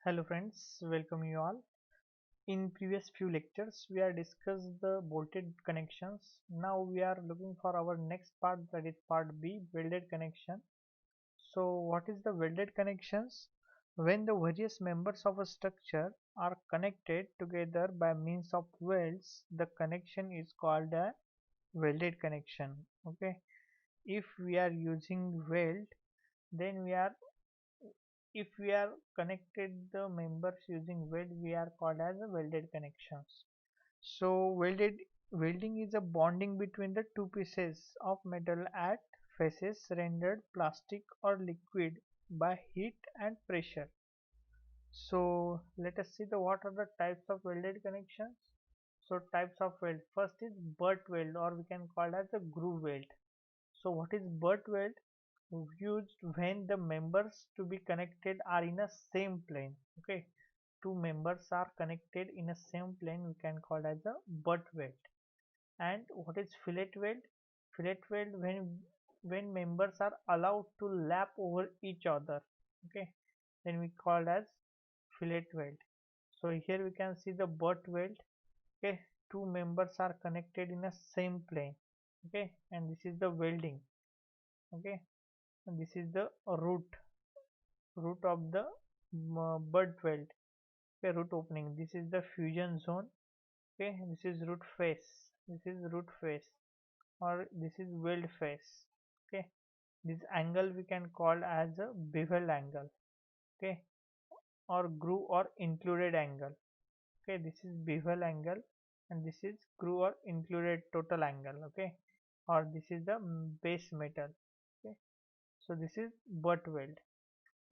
Hello friends, welcome you all. In previous few lectures, we are discussed the bolted connections. Now we are looking for our next part, that is part B, welded connection. So what is the welded connections? When the various members of a structure are connected together by means of welds, the connection is called a welded connection. Okay, if we are using weld, then if we are connected the members using weld, we are called as a welded connections. So welding is a bonding between the two pieces of metal at faces rendered plastic or liquid by heat and pressure. So let us see the what are the types of welded connections. So types of weld. First is butt weld, or we can call as a groove weld. So what is butt weld? Used when the members to be connected are in a same plane. Okay, two members are connected in a same plane, we can call as a butt weld. And what is fillet weld? Fillet weld when members are allowed to lap over each other. Okay, then we call as fillet weld. So here we can see the butt weld. Okay, two members are connected in a same plane. Okay, and this is the welding. Okay, and this is the root of the bud weld. Okay, root opening. This is the fusion zone. Okay, this is root face. This is root face, or this is weld face. Okay, this angle we can call as a bevel angle. Okay, or groove or included angle. Okay, this is bevel angle, and this is groove or included total angle. Okay, or this is the base metal. Okay, so this is butt weld,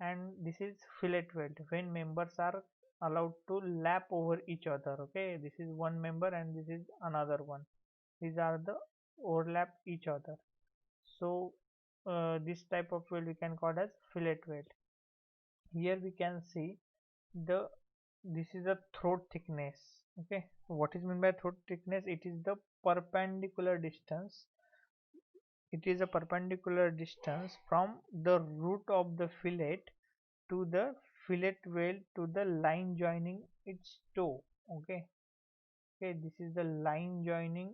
and this is fillet weld when members are allowed to lap over each other. Okay, this is one member and this is another one. These are the overlap each other. So this type of weld we can call as fillet weld. Here we can see the this is a throat thickness. Okay, what is meant by throat thickness? It is the perpendicular distance. It is a perpendicular distance from the root of the fillet to the fillet weld to the line joining its toe. Okay, okay, this is the line joining.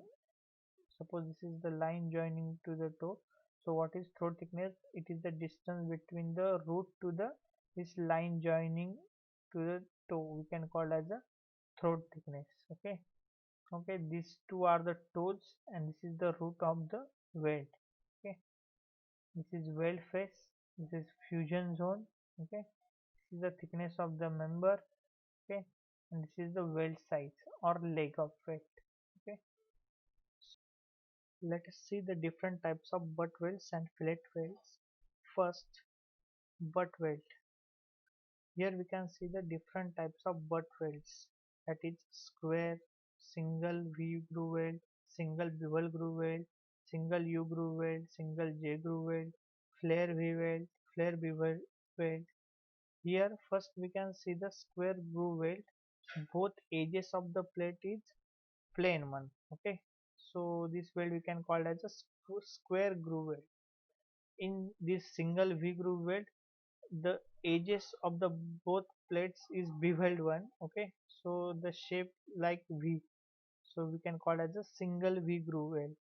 Suppose this is the line joining to the toe. So what is throat thickness? It is the distance between the root to the this line joining to the toe. We can call as a throat thickness. Okay, okay, these two are the toes, and this is the root of the weld. Okay, this is weld face. This is fusion zone. Okay, this is the thickness of the member. Okay, and this is the weld size or leg of weld. Okay, let us see the different types of butt welds and fillet welds. First, butt weld. Here we can see the different types of butt welds, that is square, single V groove weld, single bevel groove weld, single U groove weld, single J groove weld, flare V weld, flare bevel weld. Here first we can see the square groove weld. Both edges of the plate is plain one. Okay, so this weld we can call as a square groove weld. In this single V groove weld, the edges of the both plates is beveled one. Okay, so the shape like V, so we can call as a single V groove weld.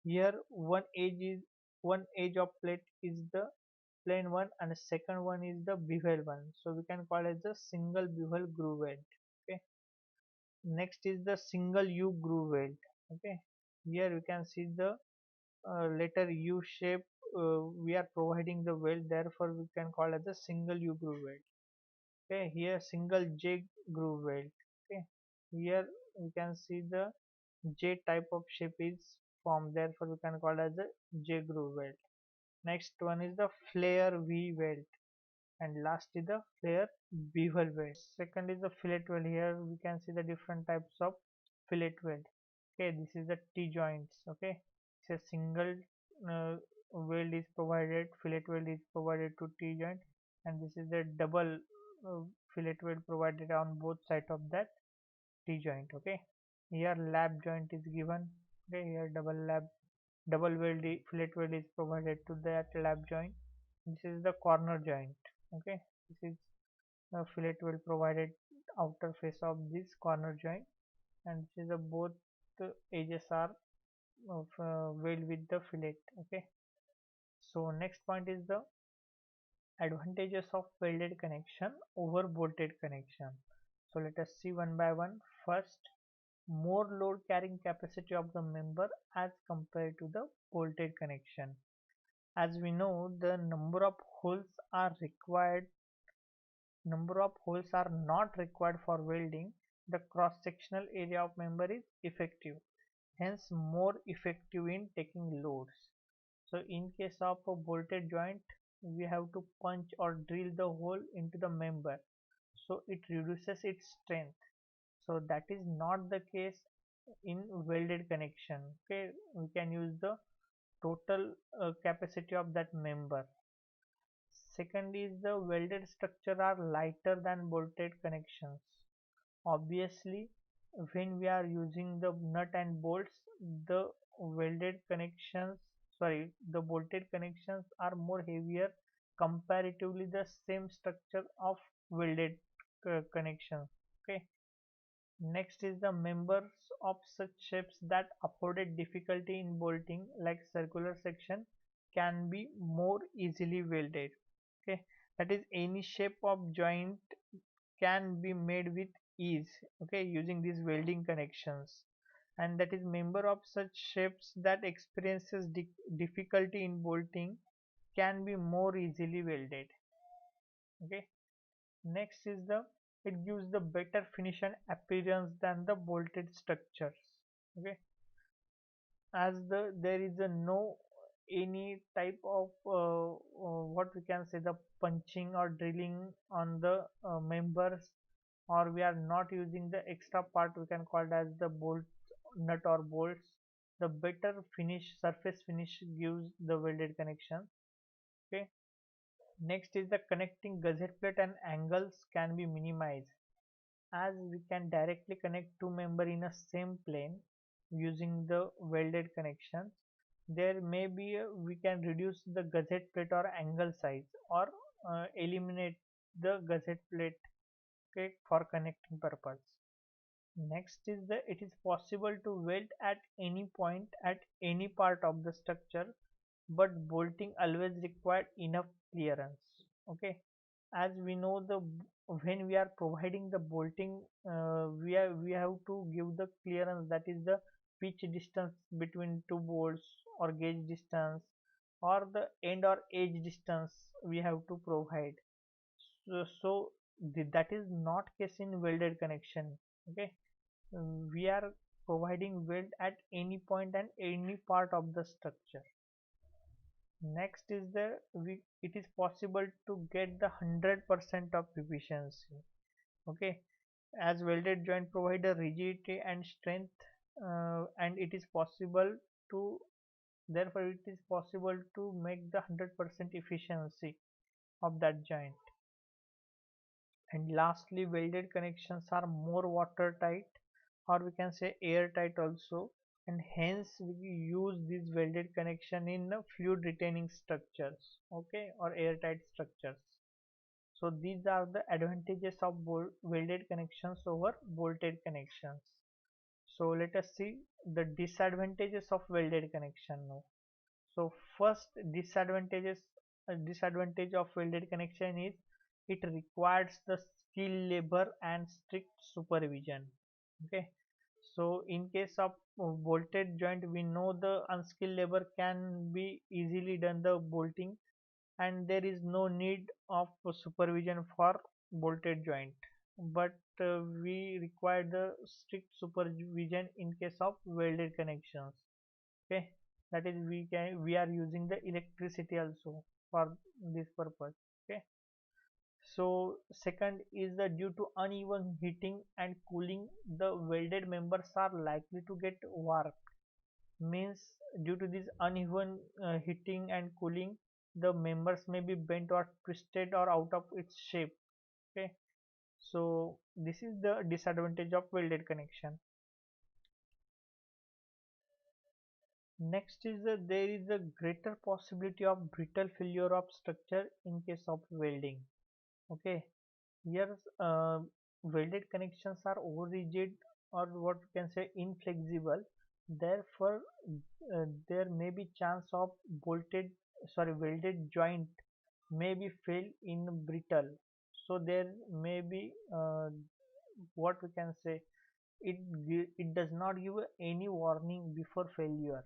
Here one edge of plate is the plain one, and the second one is the bevel one, so we can call as a single bevel groove weld. Okay, next is the single U groove weld. Okay, here we can see the letter U shape. We are providing the weld, therefore we can call as a single U groove weld. Okay, here single J groove weld. Okay, here we can see the J type of shape is formed, therefore we can call as a J groove weld. Next one is the flare V weld, and last is the flare bevel weld. Second is the fillet weld. Here we can see the different types of fillet weld. Okay, this is the T joints. Okay, it's a single uh, weld is provided, fillet weld is provided to T joint, and this is the double fillet weld provided on both sides of that T joint. Okay, here lap joint is given. Okay, here double fillet weld is provided to that lap joint. This is the corner joint. Okay, this is fillet will provide it outer face of this corner joint, and this is the both edges are welded with the fillet. Okay, so next point is the advantages of welded connection over bolted connection. So let us see one by one. First, more load carrying capacity of the member as compared to the bolted connection. As we know, the number of holes are not required for welding. The cross-sectional area of member is effective, hence more effective in taking loads. So in case of a bolted joint, we have to punch or drill the hole into the member, so it reduces its strength. So that is not the case in welded connection. Okay, we can use the total capacity of that member. Second is the welded structure are lighter than bolted connections. Obviously, when we are using the nut and bolts, the welded connections, the bolted connections are more heavier comparatively the same structure of welded connections. Okay. Next is the members of such shapes that afforded difficulty in bolting, like circular section, can be more easily welded. Okay, that is any shape of joint can be made with ease, okay, using these welding connections, and that is member of such shapes that experiences difficulty in bolting can be more easily welded. Okay, next is the it gives the better finish and appearance than the bolted structures. Okay, as there is a no any type of what we can say the punching or drilling on the members, or we are not using the extra part we can call it as the bolt nut or bolts, the better finish surface finish gives the welded connection. Okay, next is the connecting gusset plate and angles can be minimized, as we can directly connect two members in a same plane using the welded connections. There may be we can reduce the gusset plate or angle size, or eliminate the gusset plate, okay, for connecting purpose. Next is the it is possible to weld at any point at any part of the structure, but bolting always required enough clearance. Okay, as we know the when we are providing the bolting, we have to give the clearance, that is the pitch distance between two bolts, or gauge distance, or the end or edge distance we have to provide. So that is not case in welded connection. Okay, we are providing weld at any point and any part of the structure. Next is it is possible to get the 100% of efficiency. Okay, as welded joint provide a rigidity and strength, and it is possible to therefore it is possible to make the 100% efficiency of that joint. And lastly, welded connections are more watertight, or we can say airtight also, and hence we use this welded connection in fluid retaining structures, okay, or airtight structures. So these are the advantages of welded connections over bolted connections. So let us see the disadvantages of welded connection now. So first disadvantage of welded connection is it requires the skilled labor and strict supervision. Okay, so in case of bolted joint, we know the unskilled labor can be easily done the bolting, and there is no need of supervision for bolted joint. But we require the strict supervision in case of welded connections. Okay, that is we are using the electricity also for this purpose. Okay, so second is the due to uneven heating and cooling, the welded members are likely to get warped. Means due to this uneven heating and cooling, the members may be bent or twisted or out of its shape. Okay, so this is the disadvantage of welded connection. Next is there is a greater possibility of brittle failure of structure in case of welding. Okay, Here, welded connections are over rigid or what we can say inflexible. Therefore, there may be chance of welded joint may be fail in brittle. So there may be what we can say it does not give any warning before failure.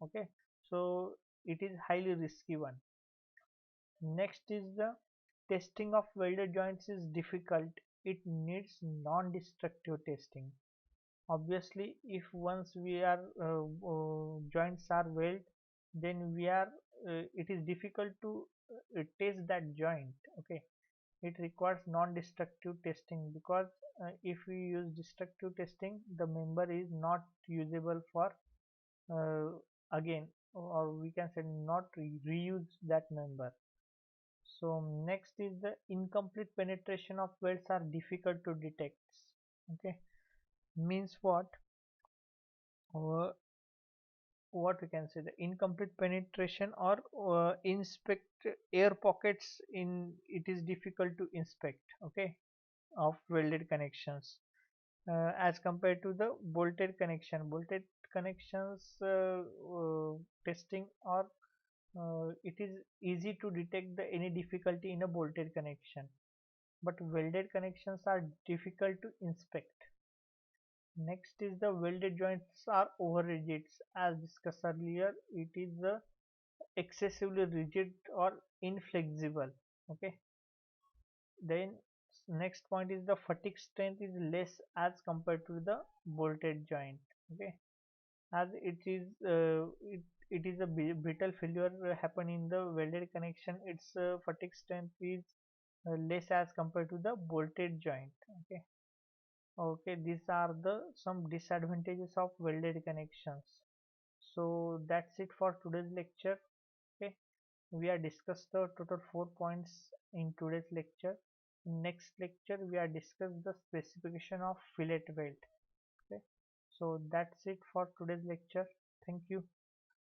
Okay, so it is highly risky one. Next is the testing of welded joints is difficult. It needs non-destructive testing. Obviously, if once we are joints are welded, then it is difficult to test that joint. Okay, it requires non-destructive testing because if we use destructive testing, the member is not usable for uh, again, or we can say not reuse that member. So next is the incomplete penetration of welds are difficult to detect. Okay, means uh, what we can say the incomplete penetration or inspect air pockets in it is difficult to inspect. Okay, of welded connections as compared to the bolted connection. Bolted connections testing or it is easy to detect any difficulty in a bolted connection, but welded connections are difficult to inspect. Next is the welded joints are over rigid. As discussed earlier, it is excessively rigid or inflexible. Okay. Then next point is the fatigue strength is less as compared to the bolted joint. Okay. As it is a brittle failure happen in the welded connection. Its fatigue strength is less as compared to the bolted joint. Okay. Okay, these are the some disadvantages of welded connections. So that's it for today's lecture. Okay, we are discussed the total 4 points in today's lecture. In next lecture, we are discuss the specification of fillet weld. Okay, so that's it for today's lecture. Thank you.